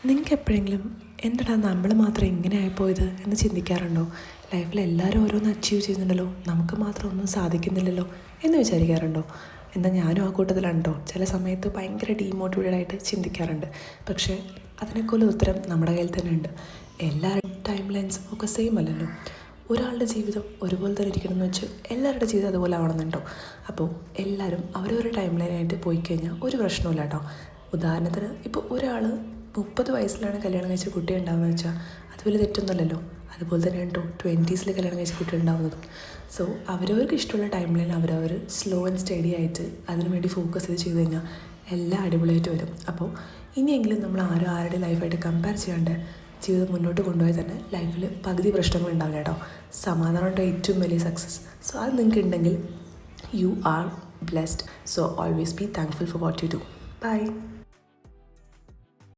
നിങ്ങൾക്ക് എപ്പോഴെങ്കിലും എന്താടാ നമ്മൾ മാത്രം ഇങ്ങനെ ആയിപ്പോയത് എന്ന് ചിന്തിക്കാറുണ്ടോ? ലൈഫിൽ എല്ലാവരും ഓരോന്ന് അച്ചീവ് ചെയ്യുന്നുണ്ടല്ലോ, നമുക്ക് മാത്രം ഒന്നും സാധിക്കുന്നില്ലല്ലോ എന്ന് വിചാരിക്കാറുണ്ടോ? എന്നാൽ ഞാനും ആ കൂട്ടത്തിലാണ് കേട്ടോ. ചില സമയത്ത് ഭയങ്കര ഡീമോട്ടിവേറ്റഡ് ആയിട്ട് ചിന്തിക്കാറുണ്ട്. പക്ഷേ അതിനൊക്കെയുള്ള ഉത്തരം നമ്മുടെ കയ്യിൽ തന്നെ ഉണ്ട്. എല്ലാവരും ടൈം ലൈൻസും ഒക്കെ സെയിം അല്ലല്ലോ. ഒരാളുടെ ജീവിതം ഒരുപോലെ തന്നെ ഇരിക്കണമെന്ന് വെച്ച് എല്ലാവരുടെ ജീവിതം അതുപോലെ ആവണമെന്നുണ്ടോ? അപ്പോൾ എല്ലാവരും അവരവരുടെ ടൈം ലൈനായിട്ട് പോയി കഴിഞ്ഞാൽ ഒരു പ്രശ്നമില്ല കേട്ടോ. ഉദാഹരണത്തിന് ഇപ്പോൾ ഒരാൾ 30 വയസ്സിലാണ് കല്യാണം കഴിച്ച കുട്ടി ഉണ്ടാവുന്നത് വെച്ചാൽ അത് വലിയ തെറ്റൊന്നുമല്ലല്ലോ. അതുപോലെ തന്നെയാണ് കേട്ടോ 20s കല്യാണം കഴിച്ച കുട്ടി ഉണ്ടാവുന്നതും. സോ അവരവർക്ക് ഇഷ്ടമുള്ള ടൈം ലൈൻ അവരവർ സ്ലോ ആൻഡ് സ്റ്റഡി ആയിട്ട് അതിനു വേണ്ടി ഫോക്കസ് ചെയ്ത് കഴിഞ്ഞാൽ എല്ലാം അടിപൊളിയായിട്ട് വരും. അപ്പോൾ ഇനിയെങ്കിലും നമ്മൾ ആരും ആരുടെ ലൈഫായിട്ട് കമ്പയർ ചെയ്യാണ്ട് ജീവിതം മുന്നോട്ട് കൊണ്ടുപോയി തന്നെ ലൈഫിൽ പകുതി പ്രശ്നങ്ങൾ ഉണ്ടാവില്ല കേട്ടോ. സമാധാനമായിട്ട് ഏറ്റവും വലിയ സക്സസ്. സോ അത് നിങ്ങൾക്ക് ഉണ്ടെങ്കിൽ you are blessed. So always be thankful for what you do. By.